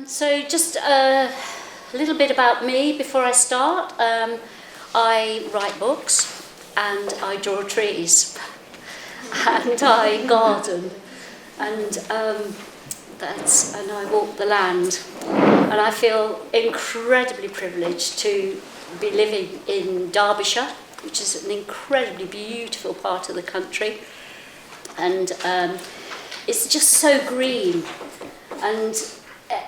So just a little bit about me before I start. I write books and I draw trees and I garden and I walk the land, and I feel incredibly privileged to be living in Derbyshire, which is an incredibly beautiful part of the country, and it's just so green, and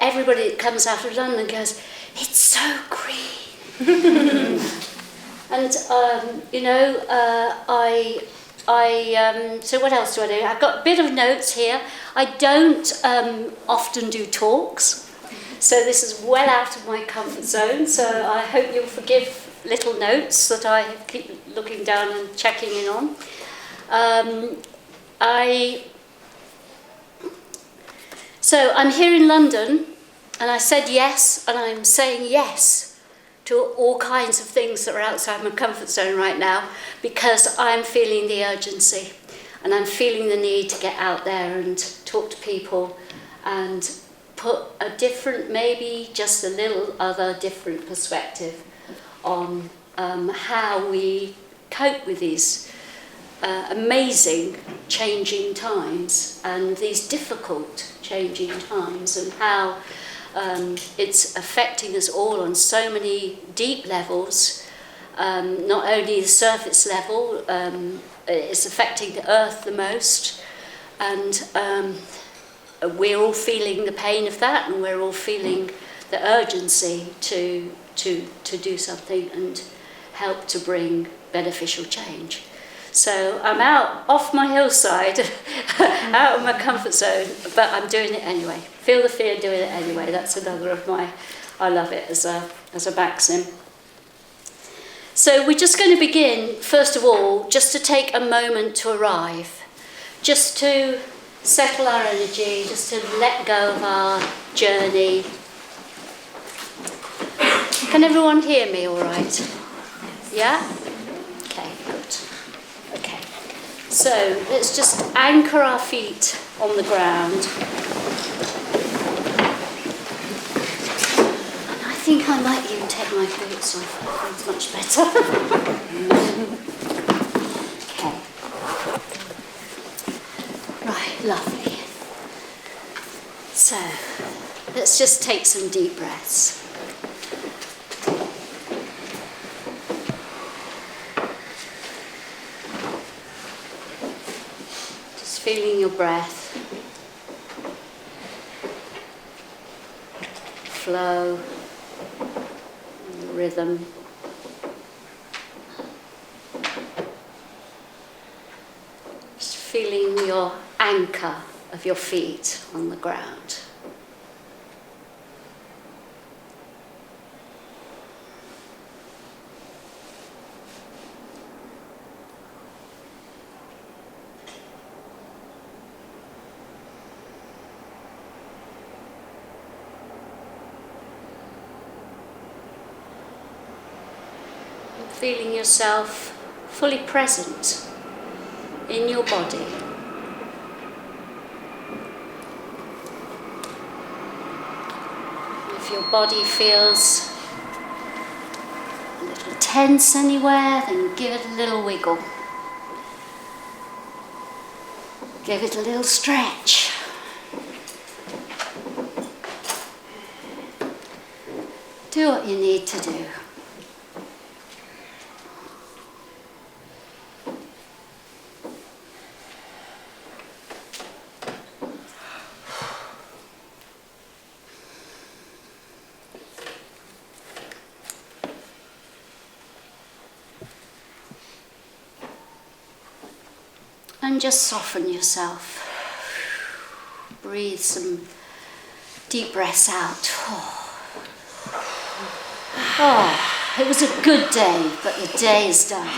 everybody that comes out of London goes, it's so green. And so what else do I do? I've got a bit of notes here. I don't often do talks, so this is well out of my comfort zone, so I hope you'll forgive little notes that I keep looking down and checking in on. So I'm here in London, and I said yes, and I'm saying yes to all kinds of things that are outside my comfort zone right now, because I'm feeling the urgency, and I'm feeling the need to get out there and talk to people and put a different, maybe just a little other different perspective on how we cope with these amazing changing times and these difficult changing times, and how it's affecting us all on so many deep levels, not only the surface level, it's affecting the earth the most, and we're all feeling the pain of that, and we're all feeling the urgency to do something and help to bring beneficial change. So I'm out off my hillside, out of my comfort zone, but I'm doing it anyway. Feel the fear, doing it anyway. That's another of my, I love it as a maxim. So we're just going to begin, first of all, just to take a moment to arrive, just to settle our energy, just to let go of our journey. Can everyone hear me all right? Yeah? Okay, good. Okay, so let's just anchor our feet on the ground. And I think I might even take my boots off. It's much better. Okay. Right, lovely. So, let's just take some deep breaths. Feeling your breath flow, rhythm. Just feeling your anchor of your feet on the ground. Feeling yourself fully present in your body. If your body feels a little tense anywhere, then give it a little wiggle. Give it a little stretch. Do what you need to do. And just soften yourself. Breathe some deep breaths out. Oh, it was a good day, but the day is done.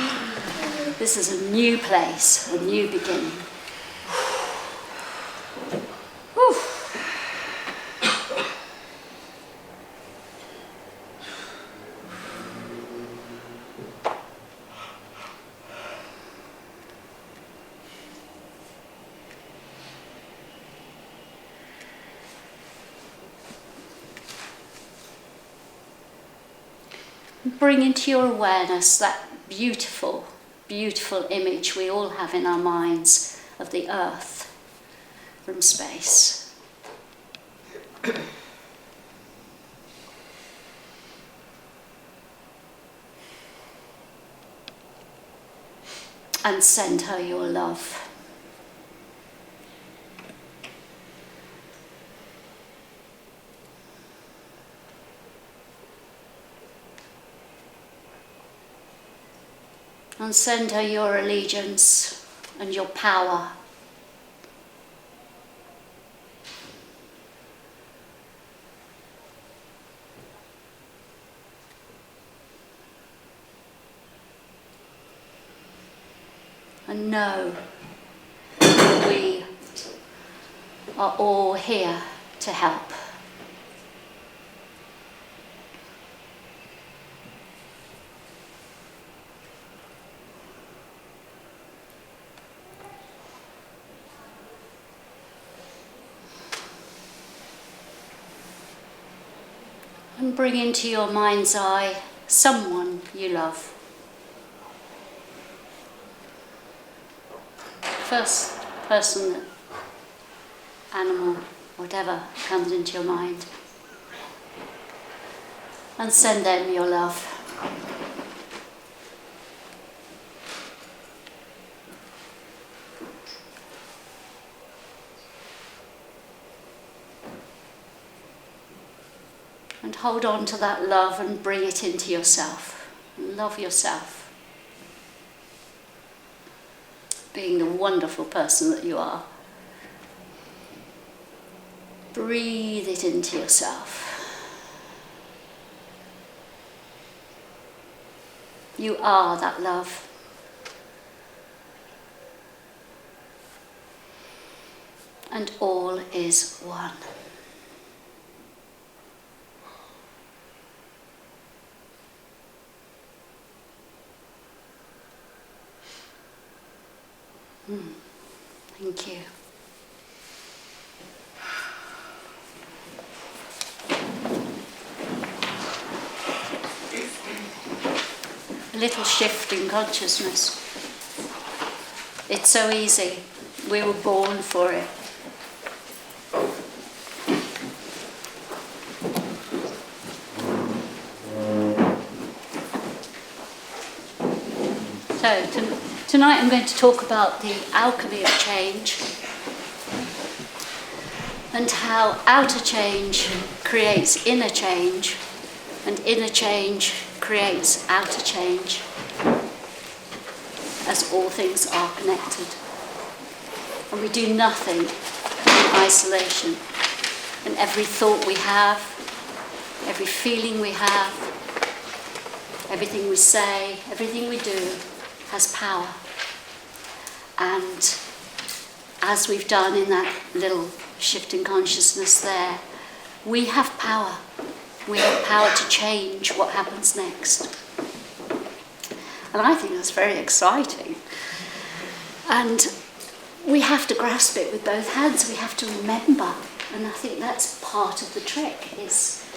This is a new place, a new beginning. Whew. Bring into your awareness that beautiful, beautiful image we all have in our minds of the earth from space. And send her your love. And send her your allegiance and your power. And know that we are all here to help. And bring into your mind's eye someone you love. First person, animal, whatever comes into your mind. And send them your love. And hold on to that love and bring it into yourself. Love yourself. Being the wonderful person that you are. Breathe it into yourself. You are that love. And all is one. Thank you. A little shift in consciousness. It's so easy. We were born for it. So, tonight I'm going to talk about the Alchemy of Change and how outer change creates inner change and inner change creates outer change, as all things are connected. And we do nothing in isolation. And every thought we have, every feeling we have, everything we say, everything we do has power. And as we've done in that little shift in consciousness there, we have power. We have power to change what happens next. And I think that's very exciting. And we have to grasp it with both hands. We have to remember. And I think that's part of the trick, is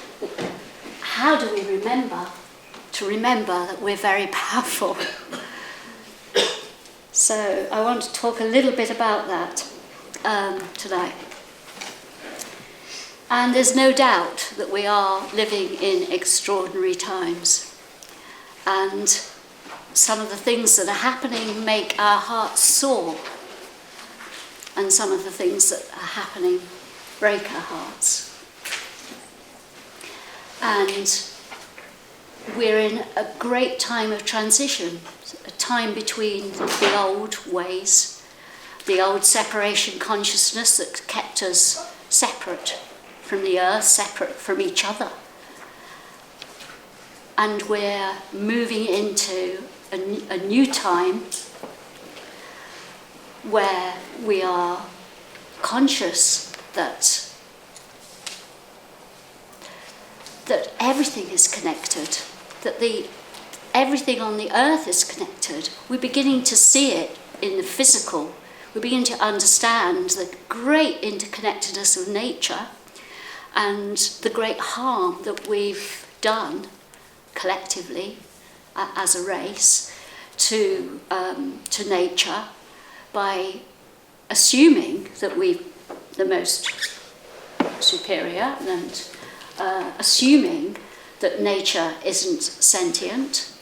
how do we remember to remember that we're very powerful? So I want to talk a little bit about that tonight. And there's no doubt that we are living in extraordinary times. And some of the things that are happening make our hearts soar. And some of the things that are happening break our hearts. And we're in a great time of transition, a time between the old ways, the old separation consciousness that kept us separate from the earth, separate from each other. And we're moving into a new time where we are conscious that everything is connected, that everything on the earth is connected. We're beginning to see it in the physical. We're beginning to understand the great interconnectedness of nature and the great harm that we've done collectively, as a race, to nature by assuming that we're the most superior and assuming that nature isn't sentient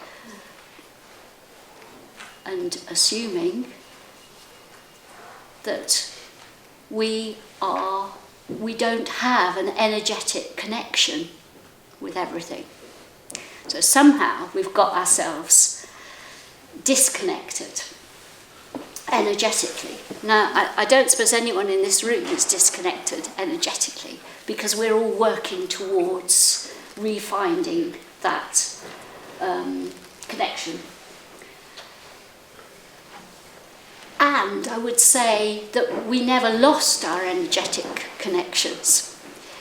and assuming that we don't have an energetic connection with everything. So somehow we've got ourselves disconnected energetically. Now, I don't suppose anyone in this room is disconnected energetically, because we're all working towards refinding that connection. And I would say that we never lost our energetic connections.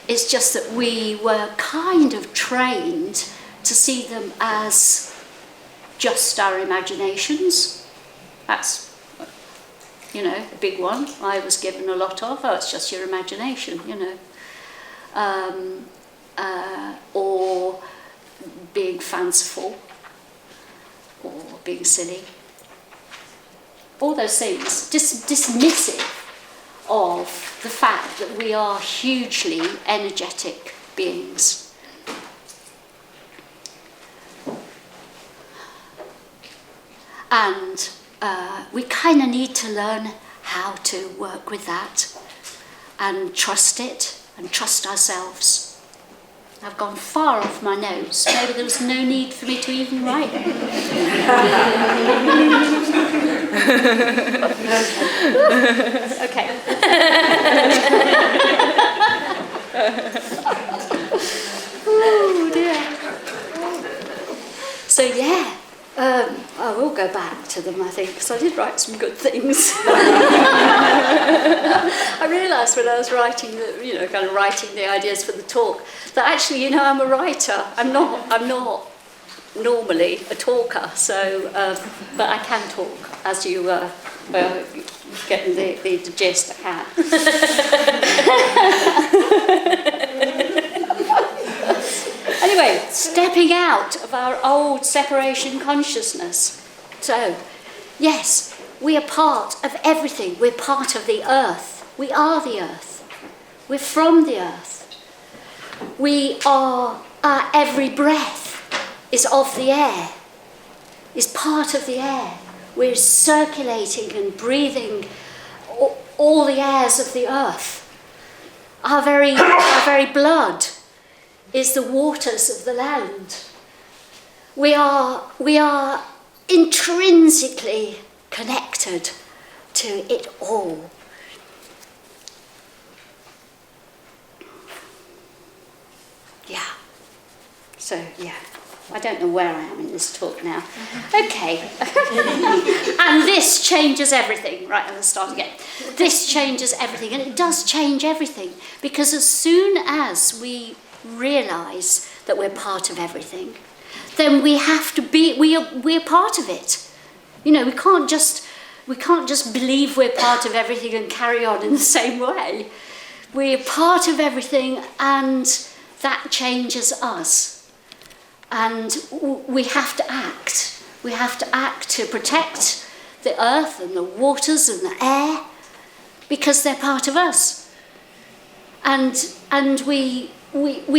It's just that we were kind of trained to see them as just our imaginations. That's, a big one I was given a lot of. Oh, it's just your imagination, or being fanciful, or being silly. All those things, dismissive of the fact that we are hugely energetic beings. And we kind of need to learn how to work with that and trust it and trust ourselves. I've gone far off my notes. Maybe there was no need for me to even write them. Okay. Oh dear. So yeah, I will go back to them, I think, because I did write some good things. I realised when I was writing, kind of writing the ideas for the talk, that actually, I'm a writer. I'm not normally a talker, so but I can talk, as you getting the gist. I can. Anyway, stepping out of our old separation consciousness. So, yes, we are part of everything. We're part of the earth. We are the earth. We're from the earth. We are, every breath is of the air, is part of the air. We're circulating and breathing all the airs of the earth. Our very blood is the waters of the land. We are intrinsically connected to it all. Yeah. So, yeah. I don't know where I am in this talk now. Okay. And this changes everything. Right, let's start again. This changes everything. And it does change everything. Because as soon as we realise that we're part of everything, then we have to be, we're part of it. We can't just believe we're part of everything and carry on in the same way. We're part of everything, and that changes us. And we have to act. We have to act to protect the earth and the waters and the air, because they're part of us. And we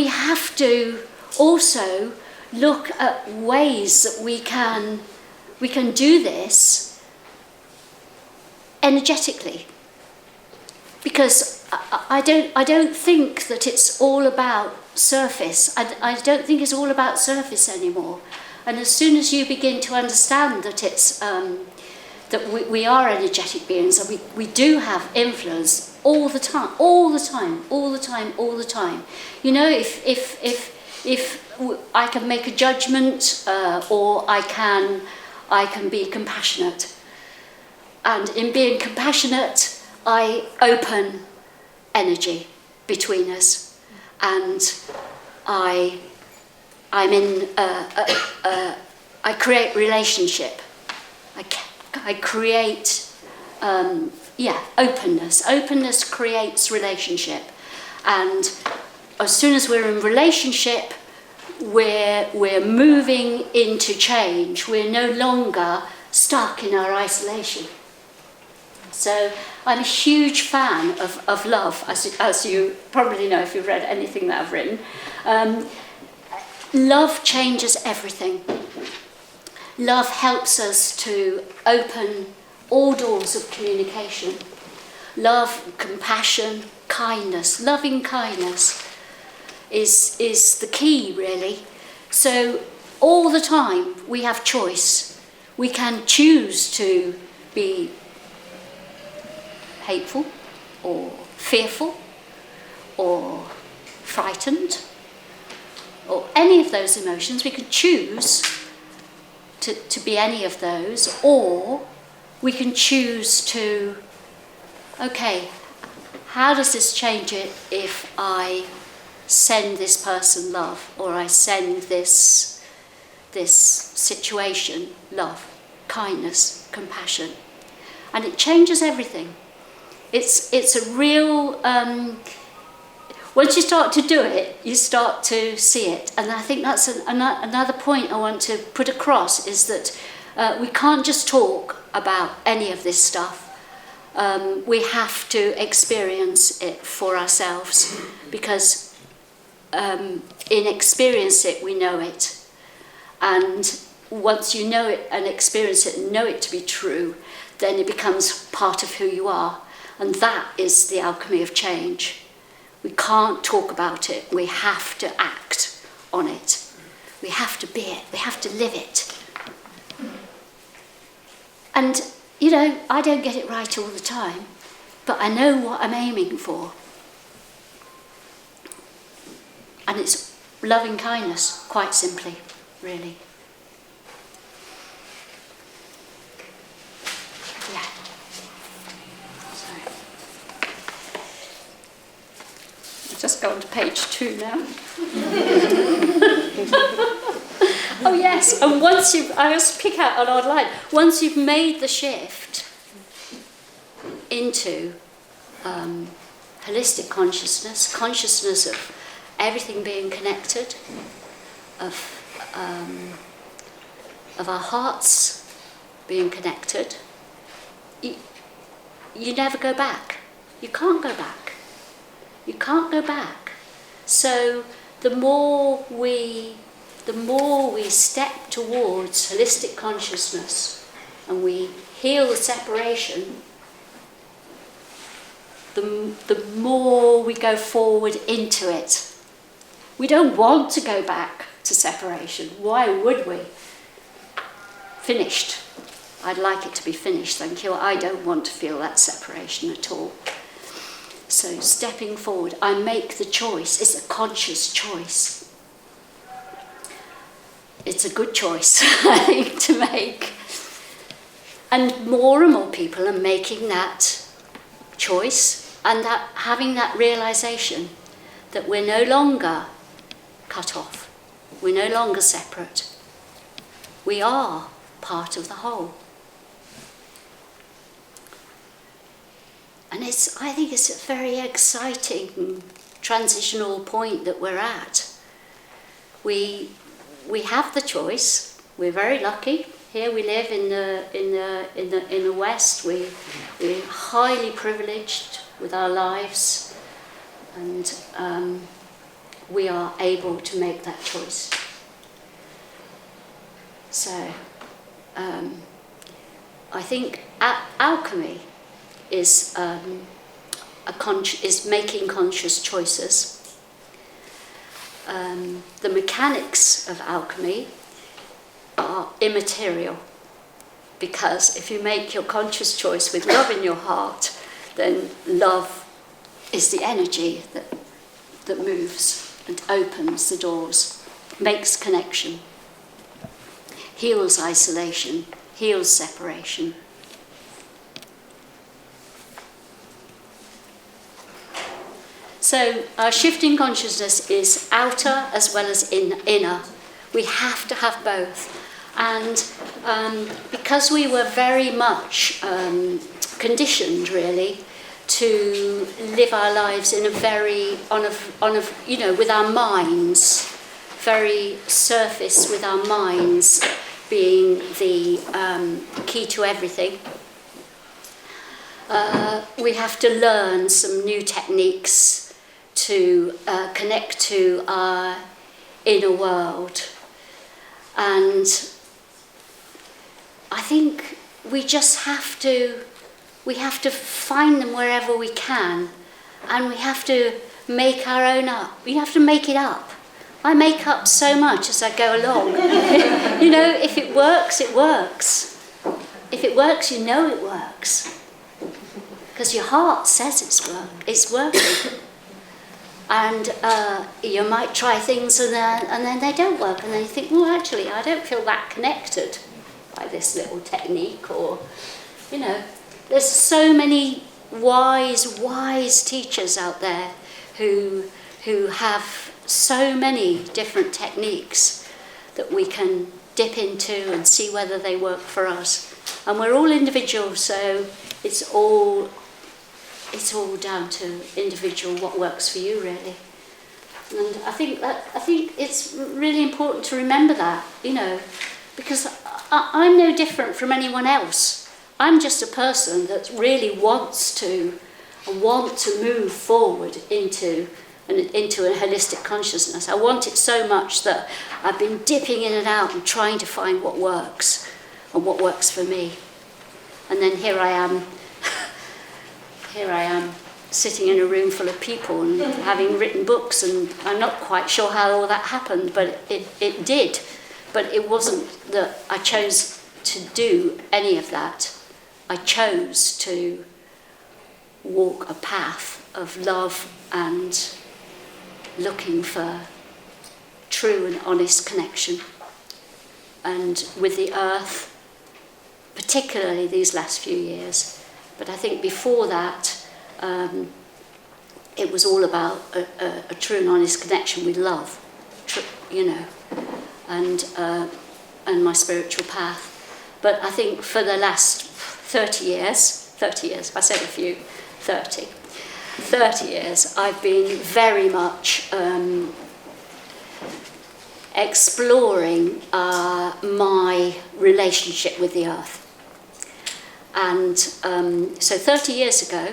have to also look at ways that we can do this energetically. Because I don't think that it's all about surface. I don't think it's all about surface anymore. And as soon as you begin to understand that it's that we are energetic beings, and we do have influence all the time. If I can make a judgment, or I can be compassionate, and in being compassionate, I open energy between us, and I create relationship. I create openness. Openness creates relationship, and as soon as we're in relationship, we're moving into change. We're no longer stuck in our isolation. So I'm a huge fan of love, as you probably know if you've read anything that I've written. Love changes everything. Love helps us to open all doors of communication. Love, compassion, kindness, loving kindness is the key, really. So all the time we have choice. We can choose to be hateful or fearful or frightened or any of those emotions. We can choose to be any of those, or we can choose to, okay, how does this change it if I send this person love, or I send this situation love, kindness, compassion? And it changes everything. It's a real, once you start to do it, you start to see it. And I think that's another point I want to put across, is that we can't just talk about any of this stuff. We have to experience it for ourselves, because in experience it, we know it. And once you know it and experience it and know it to be true, then it becomes part of who you are. And that is the alchemy of change. We can't talk about it. We have to act on it. We have to be it. We have to live it. And, you know, I don't get it right all the time, but I know what I'm aiming for. And it's loving kindness, quite simply, really. Yeah. Sorry. I'll just go on to page 2 now. Oh yes, and once I just pick out an odd line. Once you've made the shift into holistic consciousness of everything being connected, of our hearts being connected, you never go back. You can't go back. You can't go back. So the more we step towards holistic consciousness and we heal the separation, the more we go forward into it. We don't want to go back to separation. Why would we? Finished. I'd like it to be finished, thank you. I don't want to feel that separation at all. So stepping forward, I make the choice. It's a conscious choice. It's a good choice, I think, to make. And more people are making that choice, and that having that realization that we're no longer cut off. We're no longer separate. We are part of the whole. And I think it's a very exciting transitional point that we're at. We have the choice. We're very lucky. Here we live in the West. We're highly privileged with our lives, and we are able to make that choice. So I think alchemy is making conscious choices. The mechanics of alchemy are immaterial, because if you make your conscious choice with love in your heart, then love is the energy that moves and opens the doors, makes connection, heals isolation, heals separation. So our shifting consciousness is outer as well as inner. We have to have both. And because we were very much conditioned, really, to live our lives in with our minds, very surface with our minds being the key to everything. We have to learn some new techniques to connect to our inner world. And I think we just have to find them wherever we can, and we have to make our own up. We have to make it up. I make up so much as I go along. You know, if it works, it works. If it works, you know it works. Because your heart says it's working. And you might try things and then they don't work, and then you think, well, actually, I don't feel that connected by this little technique, or, you know, there's so many wise teachers out there who have so many different techniques that we can dip into and see whether they work for us. And we're all individuals, so it's all down to individual, what works for you, really. And I think it's really important to remember that, you know, because I'm no different from anyone else. I'm just a person that really wants to move forward into a holistic consciousness. I want it so much that I've been dipping in and out and trying to find what works and what works for me. And then here I am sitting in a room full of people and having written books, and I'm not quite sure how all that happened, but it did. But it wasn't that I chose to do any of that. I chose to walk a path of love and looking for true and honest connection. And with the earth, particularly these last few years, but I think before that, it was all about a true and honest connection with love, you know, and my spiritual path. But I think for the last 30 years, I said a few, 30 years, I've been very much exploring my relationship with the earth. And so 30 years ago,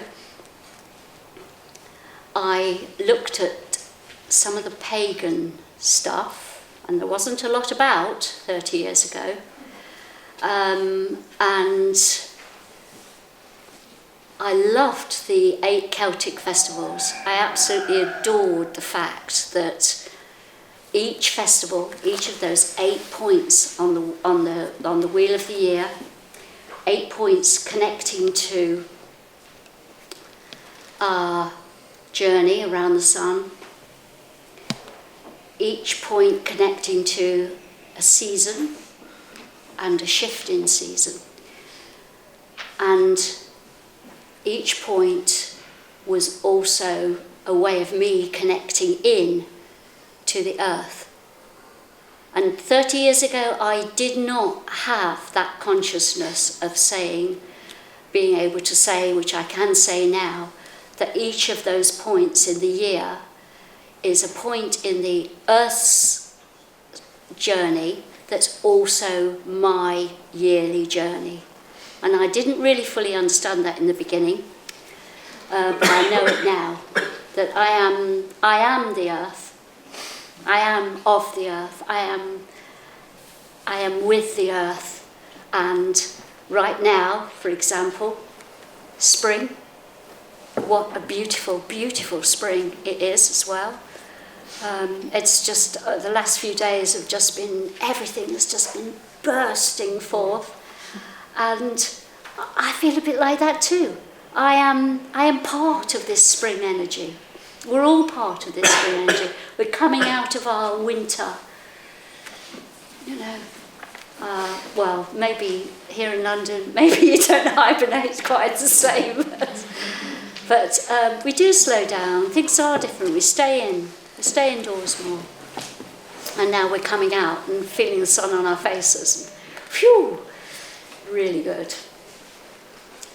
I looked at some of the pagan stuff, and there wasn't a lot about 30 years ago, and I loved the 8 Celtic festivals. I absolutely adored the fact that each festival, each of those 8 points on the wheel of the year, 8 points connecting to our journey around the sun, each point connecting to a season and a shift in season. And each point was also a way of me connecting in to the earth. And 30 years ago, I did not have that consciousness of being able to say, which I can say now, that each of those points in the year is a point in the Earth's journey that's also my yearly journey. And I didn't really fully understand that in the beginning, but I know it now, that I am the Earth. I am of the Earth. I am with the Earth. And right now, for example, spring. What a beautiful, beautiful spring it is as well. It's just, the last few days have just been, everything has just been bursting forth. And I feel a bit like that too. I am part of this spring energy. We're all part of this spring energy. We're coming out of our winter. You know, well, maybe here in London, maybe you don't hibernate quite the same. But we do slow down. Things are different. We stay indoors more. And now we're coming out and feeling the sun on our faces. Phew, really good.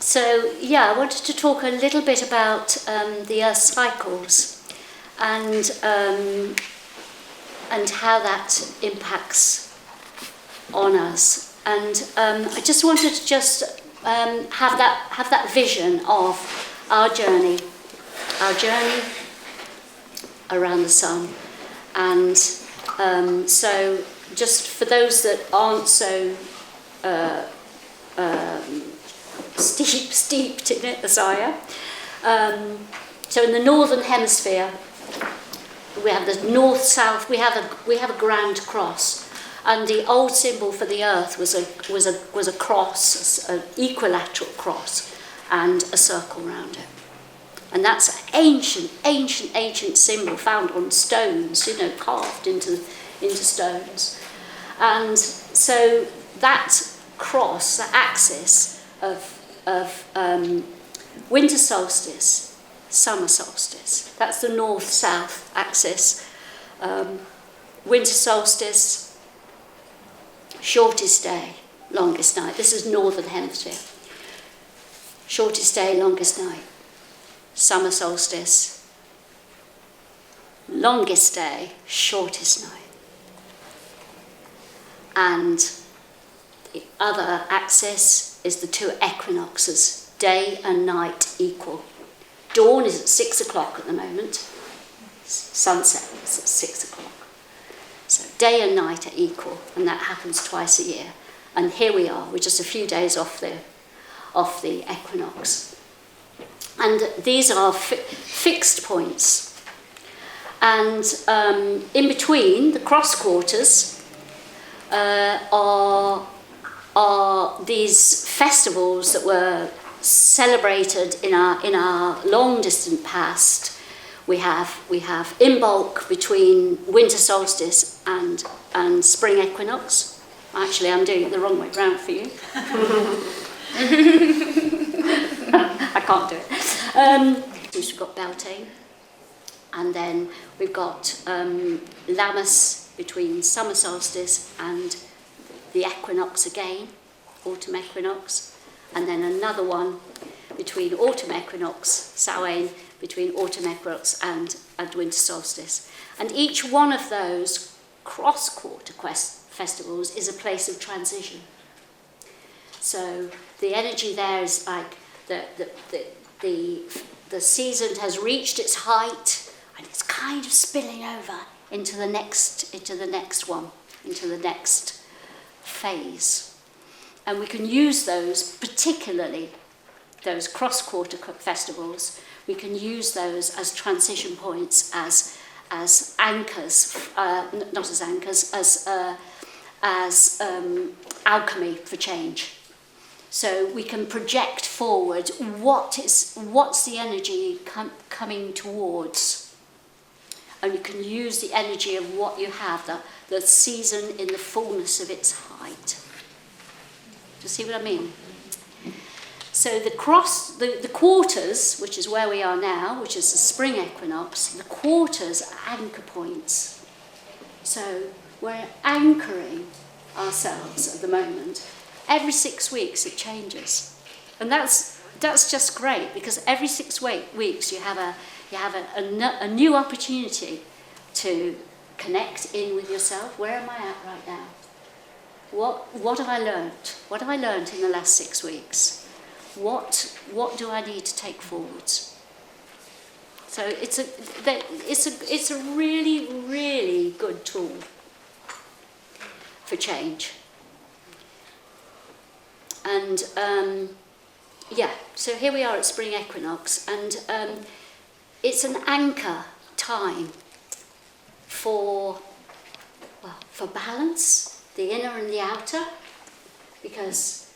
So, yeah, I wanted to talk a little bit about the Earth cycles. And and how that impacts on us. And I just wanted to have that vision of our journey around the sun. And so just for those that aren't so steeped in it as I am, so in the northern hemisphere we have the north-south, we have a grand cross. And the old symbol for the earth was a cross, an equilateral cross, and a circle around it. And that's an ancient symbol found on stones, carved into stones. And so that cross, that axis of winter solstice, summer solstice, that's the north-south axis. Winter solstice, shortest day, longest night. This is northern hemisphere. Shortest day, longest night. Summer solstice, longest day, shortest night. And the other axis is the two equinoxes, day and night equal. Dawn is at 6 o'clock at the moment. Sunset is at 6 o'clock. So day and night are equal, and that happens twice a year. And here we are, we're just a few days off the equinox. And these are fixed points. And in between, the cross quarters are these festivals that were celebrated in our long distant past. We have in bulk between winter solstice and spring equinox. Actually, I'm doing it the wrong way round for you. I can't do it. We've got Beltane, and then we've got Lammas between summer solstice and the equinox again, autumn equinox, and then another one between autumn equinox, Samhain, between autumn equinox and winter solstice. And each one of those cross-quarter festivals is a place of transition. So the energy there is like the season has reached its height, and it's kind of spilling over into the next phase. And we can use those, particularly those cross-quarter festivals, we can use those as transition points, as anchors, not as anchors, as alchemy for change. So we can project forward what's the energy coming towards, and you can use the energy of what you have, the season in the fullness of its height. Do you see what I mean? So the quarters, which is where we are now, which is the spring equinox, the quarters are anchor points. So we're anchoring ourselves at the moment. Every 6 weeks it changes, and that's just great, because every 6 weeks you have a new opportunity to connect in with yourself. Where am I at right now? What have I learnt? What have I learnt in the last 6 weeks? What do I need to take forwards? So it's a really, really good tool for change. And so here we are at spring equinox, and it's an anchor time for balance, the inner and the outer, because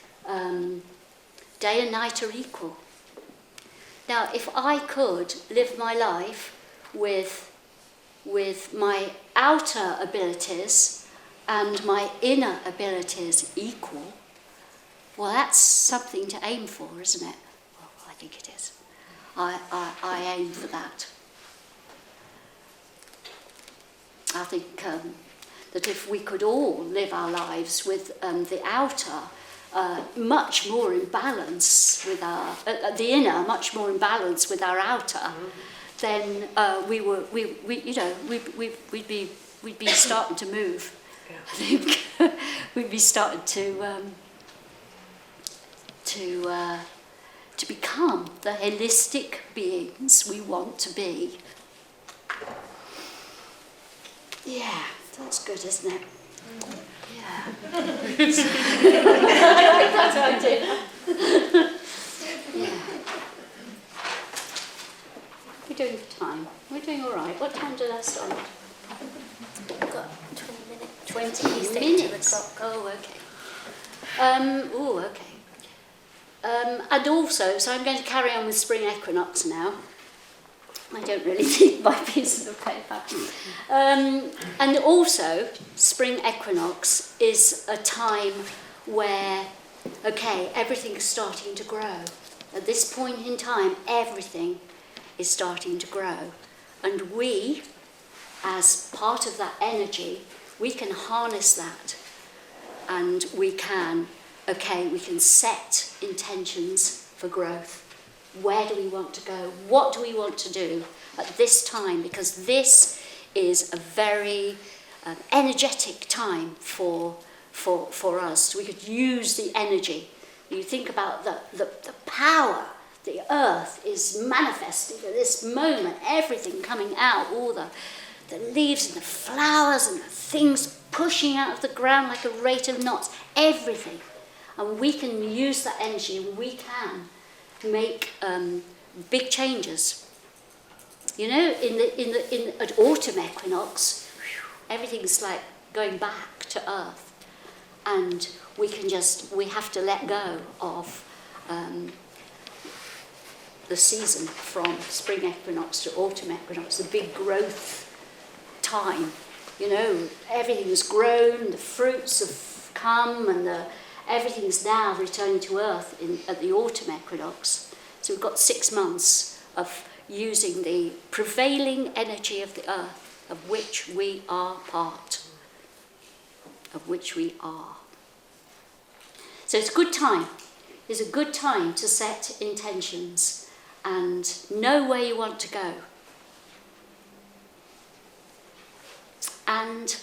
day and night are equal. Now, if I could live my life with my outer abilities and my inner abilities equal, well, that's something to aim for, isn't it? Well, I think it is. I aim for that. I think that if we could all live our lives with the outer much more in balance with our the inner, much more in balance with our outer, then we'd be we'd be starting to move. Yeah. I think we'd be starting to become the holistic beings we want to be. Yeah, that's good, isn't it? Yeah. I like that idea. Yeah. We're doing time. We're doing all right. What time did I start? We've got 20 minutes. 20 minutes. Oh, okay. Okay. And also, so I'm going to carry on with spring equinox now. I don't really need my pieces of paper. And also, spring equinox is a time where, okay, everything's starting to grow. At this point in time, everything is starting to grow. And we, as part of that energy, we can harness that. And we can set intentions for growth. Where do we want to go? What do we want to do at this time? Because this is a very energetic time for us. We could use the energy. You think about the power. The earth is manifesting at this moment. Everything coming out, all the leaves and the flowers and the things pushing out of the ground like a rate of knots. Everything. And we can use that energy and we can make big changes. You know, at autumn equinox, everything's like going back to earth, and we have to let go of the season from spring equinox to autumn equinox, the big growth time. You know, everything's grown, the fruits have come, and everything's now returning to earth at the autumn equinox. So we've got 6 months of using the prevailing energy of the earth, of which we are part. Of which we are. So it's a good time. It's a good time to set intentions and know where you want to go. And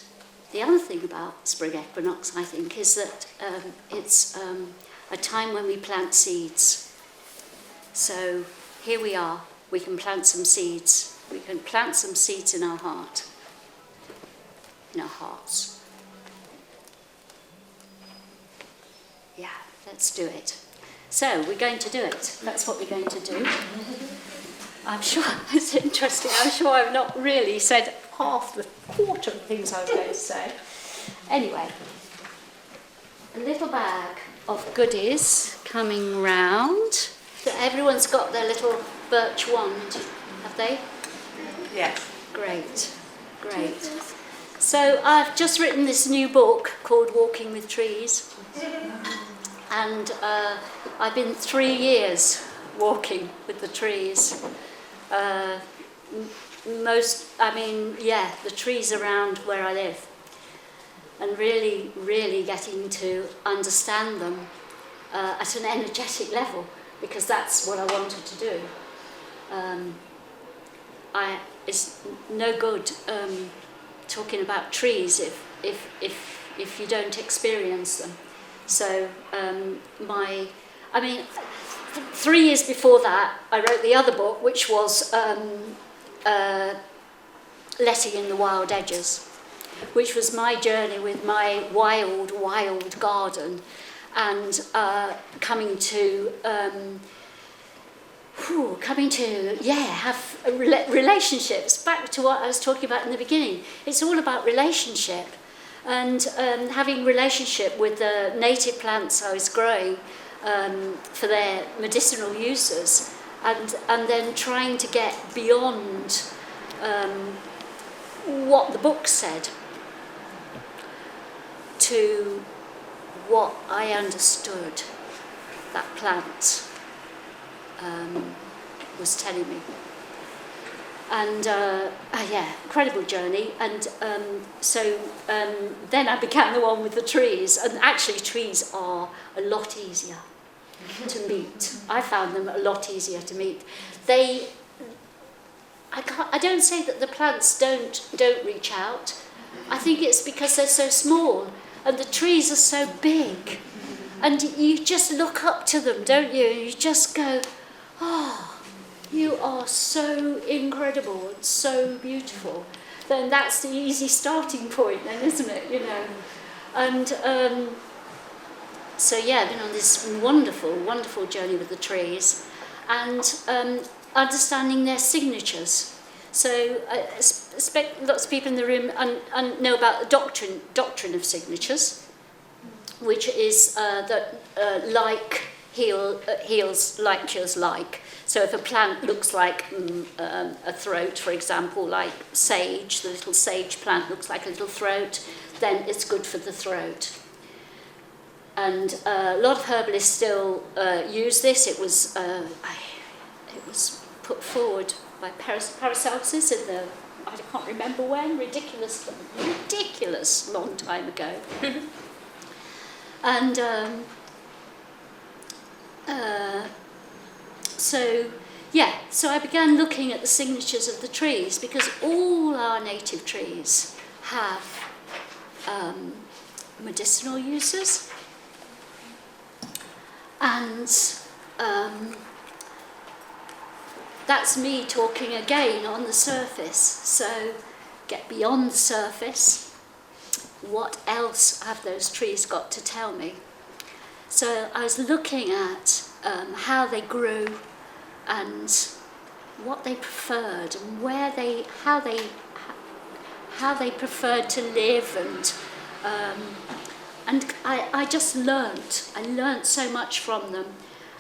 the other thing about spring equinox, I think, is that it's a time when we plant seeds. So here we are, we can plant some seeds. We can plant some seeds in our heart, in our hearts. Yeah, let's do it. So we're going to do it. That's what we're going to do. I'm sure it's interesting. I'm sure I've not really said half the quarter of the things I was going to say. Anyway, a little bag of goodies coming round. So everyone's got their little birch wand, have they? Yes. Great, great. So I've just written this new book called Walking with Trees. And I've been 3 years walking with the trees. The trees around where I live. And really, really getting to understand them at an energetic level, because that's what I wanted to do. It's no good talking about trees if you don't experience them. So 3 years before that, I wrote the other book, which was Letting in the Wild Edges, which was my journey with my wild garden, and coming to have relationships. Back to what I was talking about in the beginning. It's all about relationship, and having relationship with the native plants I was growing for their medicinal uses, and then trying to get beyond what the book said to what I understood that plant was telling me. And incredible journey. And so then I became the one with the trees. And actually trees are a lot easier to meet. I found them a lot easier to meet. I don't say that the plants don't reach out, I think it's because they're so small and the trees are so big. And you just look up to them, don't you? You just go, oh, you are so incredible and so beautiful. Then that's the easy starting point then, isn't it? You know. And so yeah, I've been on this wonderful, wonderful journey with the trees and understanding their signatures. So I expect lots of people in the room know about the doctrine of signatures, which is that like heals like cures like. So if a plant looks like a throat, for example, like sage, the little sage plant looks like a little throat, then it's good for the throat. And a lot of herbalists still use this. It was put forward by Paracelsus in the, I can't remember when, ridiculous long time ago. And so I began looking at the signatures of the trees, because all our native trees have medicinal uses. And that's me talking again on the surface. So get beyond the surface. What else have those trees got to tell me? So I was looking at how they grew and what they preferred and how they preferred to live, and I just learnt. I learnt so much from them.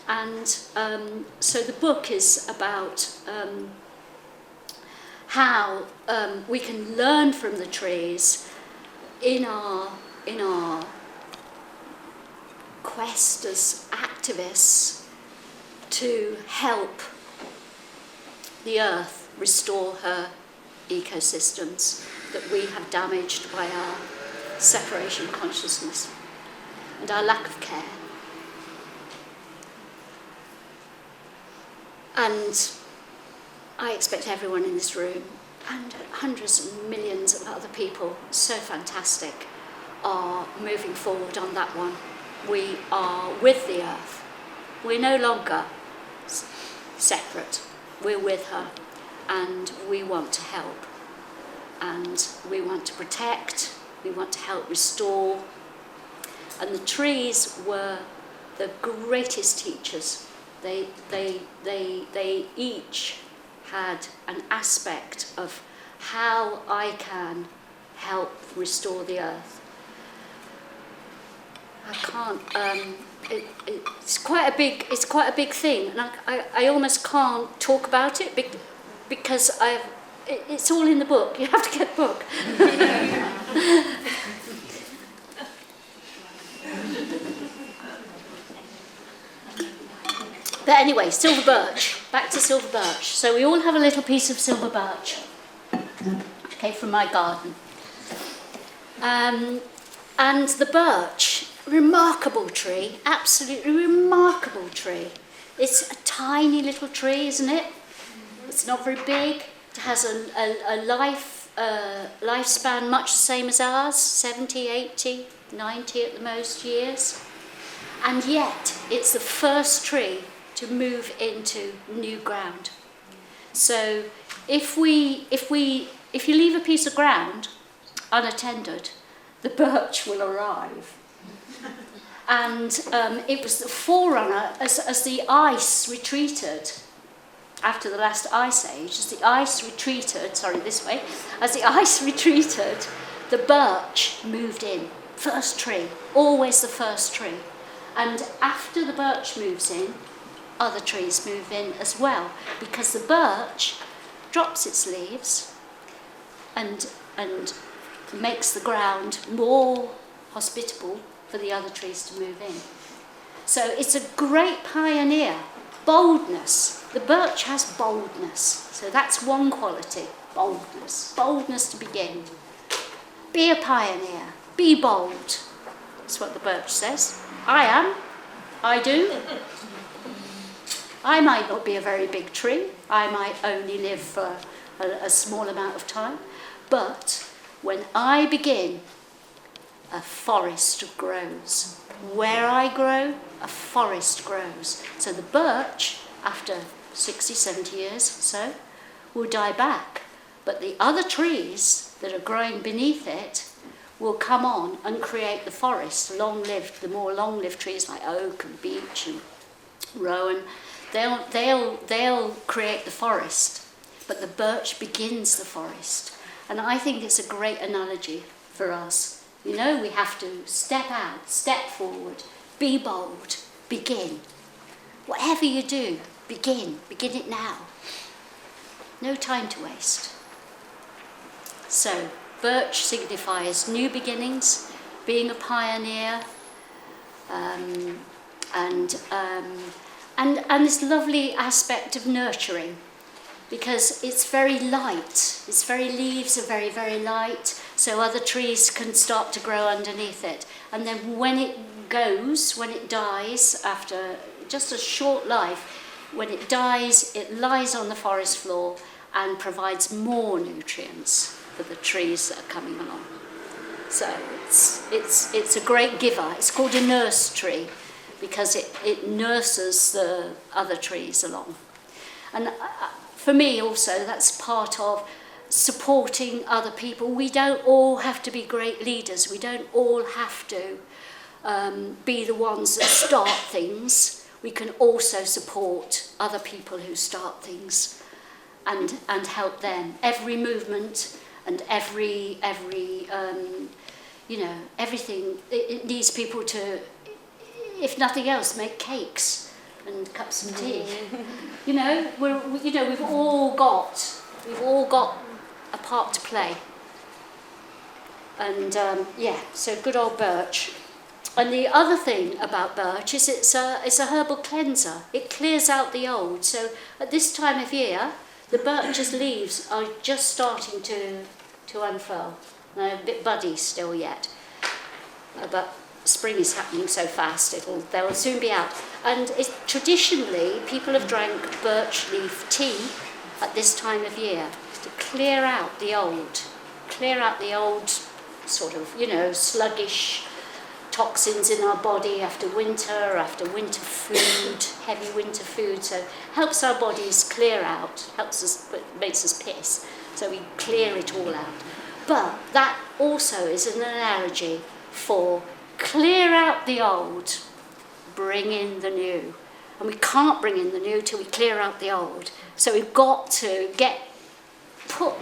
And so the book is about how we can learn from the trees in our quest as activists to help the earth restore her ecosystems that we have damaged by our separation consciousness and our lack of care. And I expect everyone in this room and hundreds and millions of other people, so fantastic, are moving forward on that one. We are with the earth. We're no longer separate. We're with her, and we want to help. And we want to protect, we want to help restore. And the trees were the greatest teachers. They each had an aspect of how I can help restore the earth. I can't. It's quite a big thing, and I almost can't talk about it because it's all in the book. You have to get the book. But anyway, silver birch. Back to silver birch. So we all have a little piece of silver birch. Okay, from my garden. And the birch, remarkable tree, absolutely remarkable tree. It's a tiny little tree, isn't it? It's not very big. It has a lifespan much the same as ours, 70, 80, 90 at the most years. And yet, it's the first tree to move into new ground. So if you leave a piece of ground unattended, the birch will arrive. And it was the forerunner as the ice retreated after the last ice age. As the ice retreated, the birch moved in. First tree, always the first tree. And after the birch moves in, other trees move in as well, because the birch drops its leaves and makes the ground more hospitable for the other trees to move in. So it's a great pioneer. Boldness. The birch has boldness. So that's one quality. Boldness. Boldness to begin. Be a pioneer. Be bold. That's what the birch says. I am. I do. I might not be a very big tree. I might only live for a small amount of time. But When I begin, a forest grows. Where I grow, a forest grows. So the birch, after 60, 70 years or so, will die back. But the other trees that are growing beneath it will come on and create the forest, long-lived, the more long-lived trees like oak and beech and rowan, they'll create the forest. But the birch begins the forest. And I think it's a great analogy for us. You know, we have to step out, step forward, be bold, begin. Whatever you do, begin it now. No time to waste. So, birch signifies new beginnings, being a pioneer, and this lovely aspect of nurturing, because it's very light. Its very leaves are very, very light, so other trees can start to grow underneath it. And then when it dies after just a short life, when it dies, it lies on the forest floor and provides more nutrients for the trees that are coming along. So it's a great giver. It's called a nurse tree because it nurses the other trees along. And for me also, that's part of supporting other people. We don't all have to be great leaders. We don't all have to be the ones that start things. We can also support other people who start things and help them. Every movement and every everything, it needs people to, if nothing else, make cakes and cups of tea. We've all got a part to play. And so good old birch. And the other thing about birch is it's a herbal cleanser. It clears out the old. So at this time of year, the birch's leaves are just starting to unfurl. They're a bit buddy still yet, but spring is happening so fast, they'll soon be out. And traditionally, people have drank birch leaf tea at this time of year to clear out the old sort of, sluggish toxins in our body after winter food, heavy winter food. So helps our bodies clear out, makes us piss. So we clear it all out. But that also is an analogy for clear out the old, bring in the new. And we can't bring in the new till we clear out the old. So we've got to put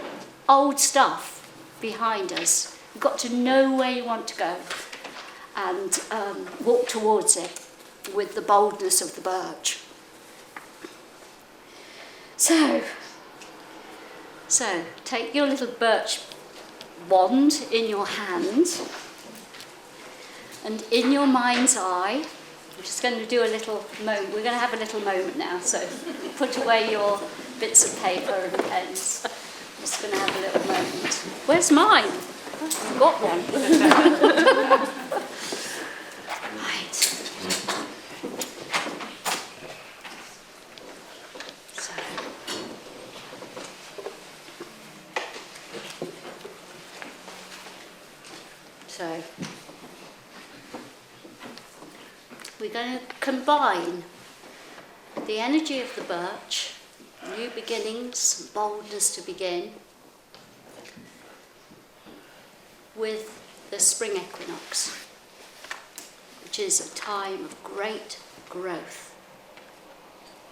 old stuff behind us. You've got to know where you want to go and walk towards it with the boldness of the birch. So take your little birch wand in your hand, and in your mind's eye, I'm just going to do a little moment. We're going to have a little moment now, so put away your bits of paper and pens. I'm just going to have a little moment. Where's mine? I've got one. Right. So we're going to combine the energy of the birch, new beginnings, boldness to begin, with the spring equinox, which is a time of great growth.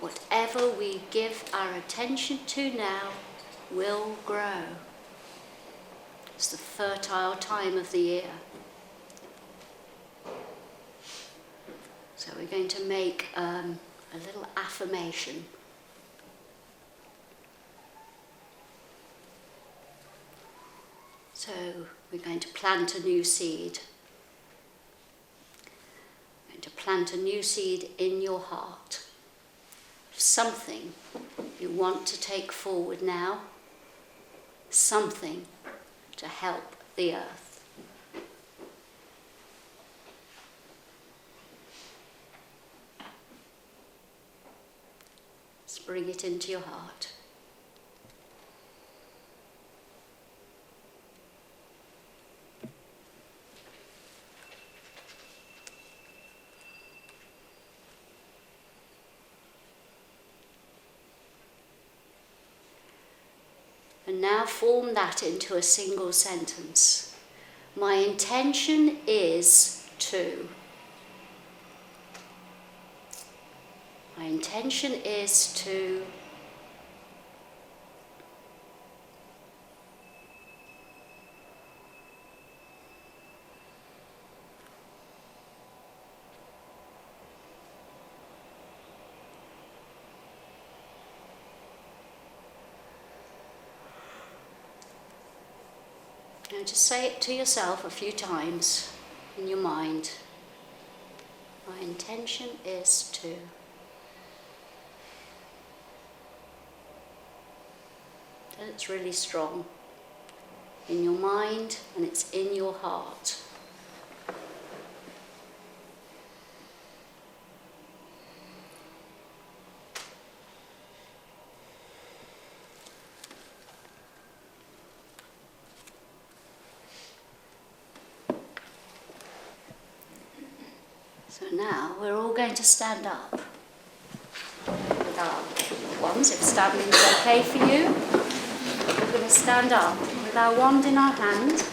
Whatever we give our attention to now will grow. It's the fertile time of the year. So we're going to make a little affirmation. So we're going to plant a new seed. We're going to plant a new seed in your heart. Something you want to take forward now. Something to help the earth. Let's bring it into your heart. And now form that into a single sentence. My intention is to. My intention is to. Now just say it to yourself a few times in your mind. My intention is to. And it's really strong in your mind and it's in your heart. So now we're all going to stand up with our wands, if standing is okay for you. We're going to stand up with our wand in our hand.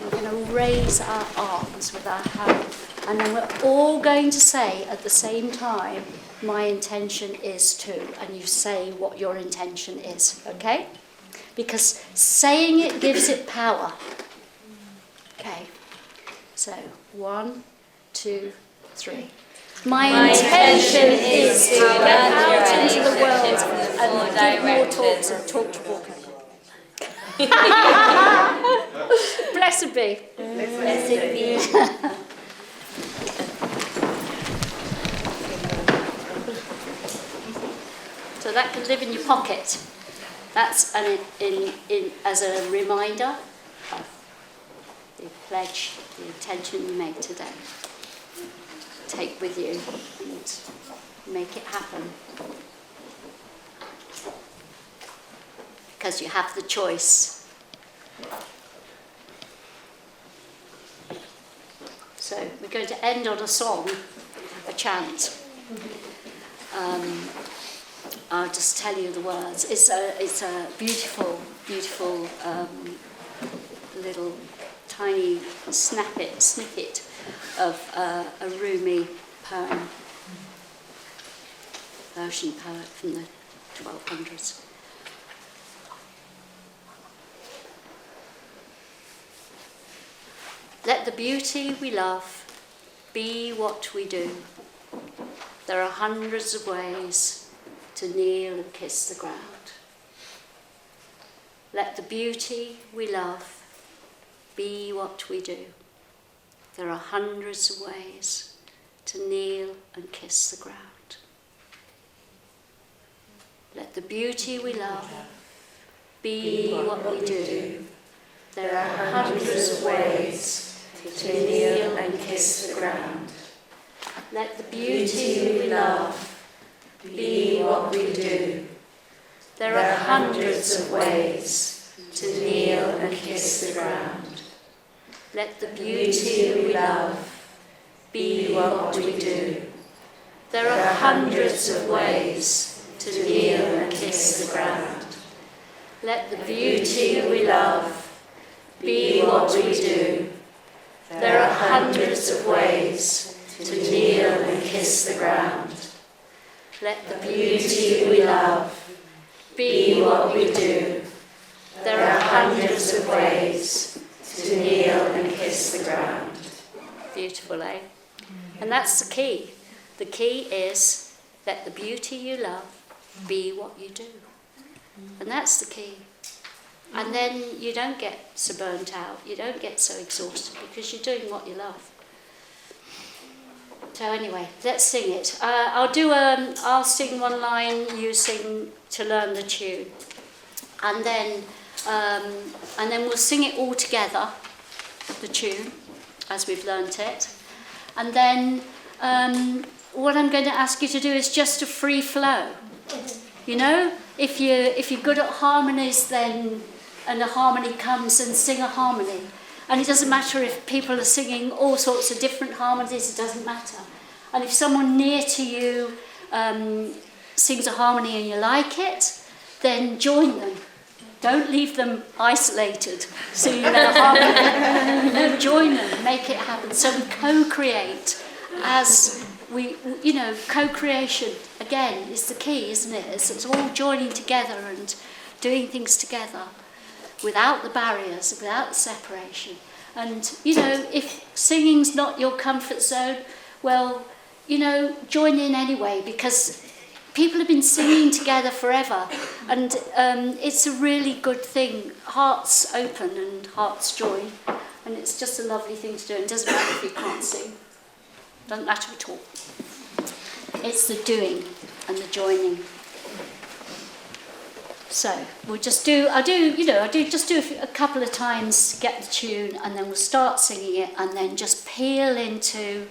We're going to raise our arms with our hand. And then we're all going to say at the same time, my intention is to. And you say what your intention is, okay? Because saying it gives it power. Okay. So 1, 2, 3. My intention is to get out into the world and give more talks and talk to Walker. Blessed be. Blessed be. So that can live in your pocket. That's as a reminder of the pledge, the intention you made today. Take with you and make it happen. Because you have the choice. So we're going to end on a song, a chant. I'll just tell you the words. It's a beautiful, beautiful little tiny snippet of a Rumi poem, Persian poet from the 1200s. Let the beauty we love be what we do. There are hundreds of ways to kneel and kiss the ground. Let the beauty we love be what we do. There are hundreds of ways to kneel and kiss the ground. Let the beauty we love be what we do. There are hundreds of ways to kneel and kiss the ground. Let the beauty we love be what we do. There are hundreds of ways to kneel and kiss the ground. Let the beauty we love be what we do. There are hundreds of ways to kneel and kiss the ground. Let the beauty we love be what we do. There are hundreds of ways to kneel and kiss the ground. Let the beauty we love be what we do. There are hundreds of ways to kneel and kiss the ground. Beautiful, eh? And that's the key. The key is let the beauty you love be what you do. And that's the key. And then you don't get so burnt out, you don't get so exhausted because you're doing what you love. So anyway, let's sing it. I'll sing one line, you sing to learn the tune. And then we'll sing it all together, the tune, as we've learnt it. And then what I'm going to ask you to do is just a free flow. You know, if you're good at harmonies, then and a harmony comes, and sing a harmony. And it doesn't matter if people are singing all sorts of different harmonies, it doesn't matter. And if someone near to you sings a harmony and you like it, then join them. Don't leave them isolated, seeing their harmony. No, join them, make it happen. So we co-create as we, co-creation, again, is the key, isn't it? It's all joining together and doing things together without the barriers, without the separation. And, if singing's not your comfort zone, well, join in anyway, because people have been singing together forever, and it's a really good thing. Hearts open and hearts join, and it's just a lovely thing to do. And it doesn't matter if you can't sing. Doesn't matter at all. It's the doing and the joining. So we'll just do. I do a couple of times, get the tune, and then we'll start singing it, and then just peel into.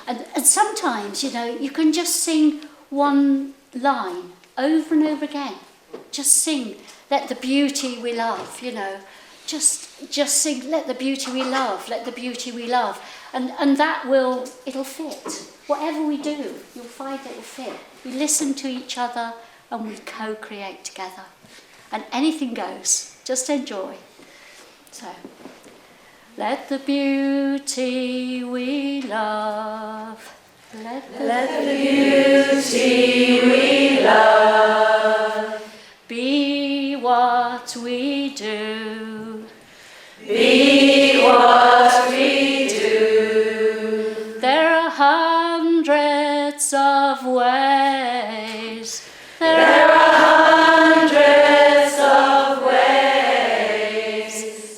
And sometimes, you can just sing one line over and over again. Just sing, let the beauty we love, Just sing, let the beauty we love, let the beauty we love. And that it'll fit. Whatever we do, you'll find it will fit. We listen to each other and we co-create together. And anything goes. Just enjoy. So, let the beauty we love, let the beauty we love be what we do. Be what we do. There are hundreds of ways. There are hundreds of ways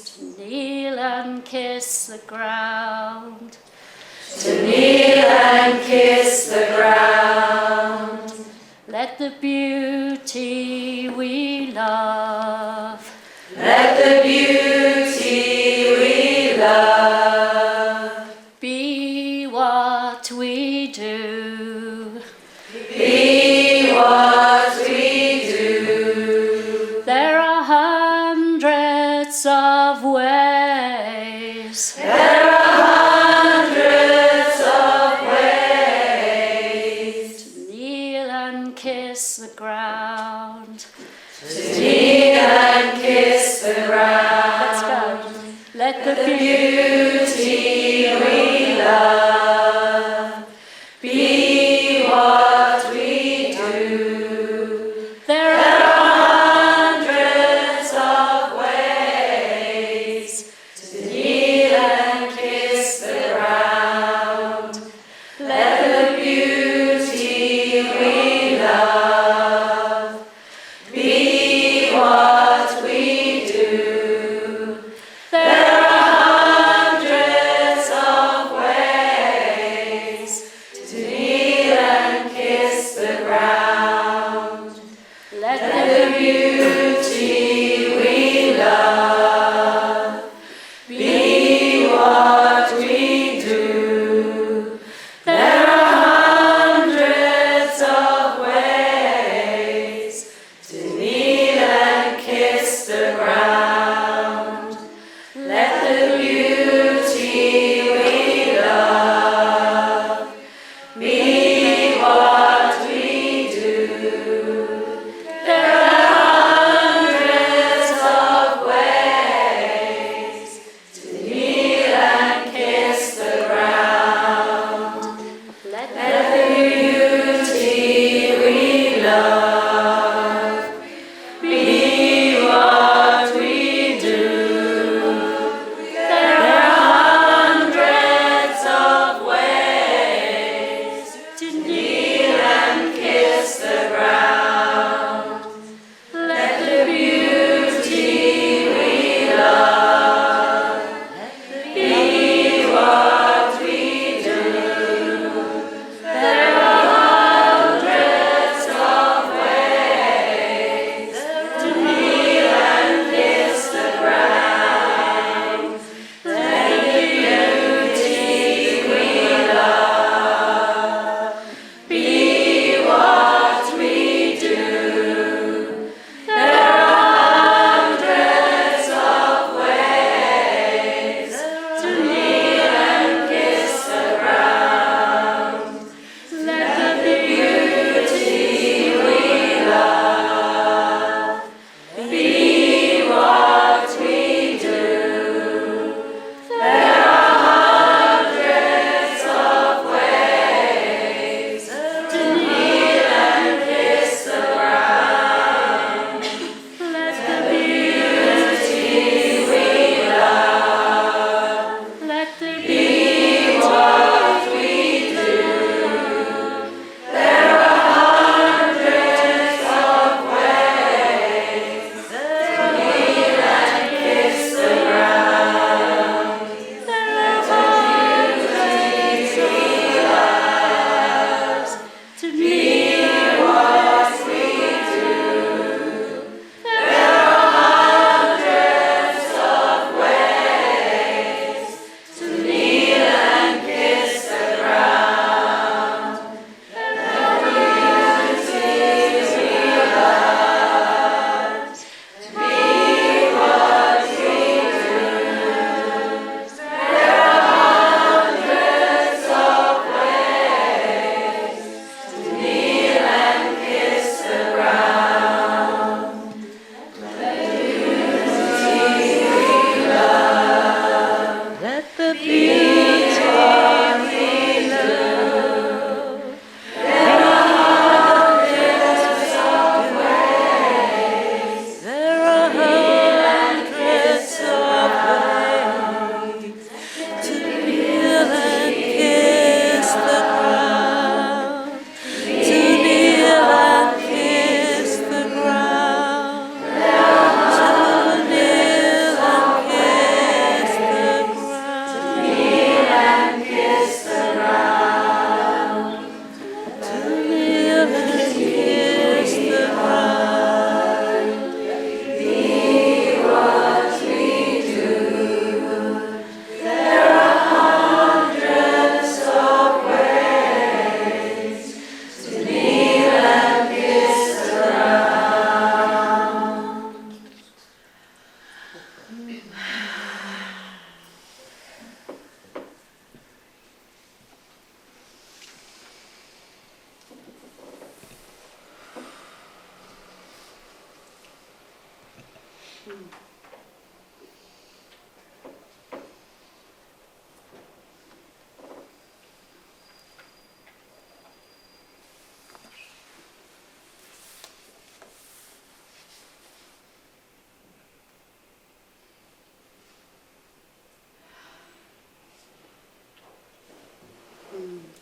to kneel and kiss the ground. To kneel and kiss the ground. Let the beauty we love. Let the beauty we love be what we do. Be what we do. There are hundreds of ways. There are hundreds of ways to kneel and kiss the ground. To kneel and kiss the ground. Let's go. Let the beauty we love be what we do. There are hundreds of ways to kneel and kiss the ground. Let the beauty we love be what we do. There are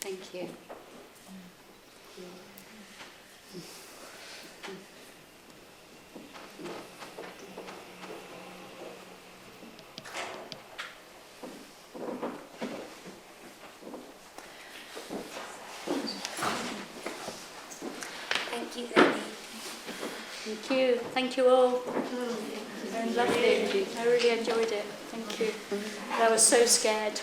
Thank you. Thank you, Glennie. Thank you. Thank you all. Very lovely. I really enjoyed it. Thank you. I was so scared.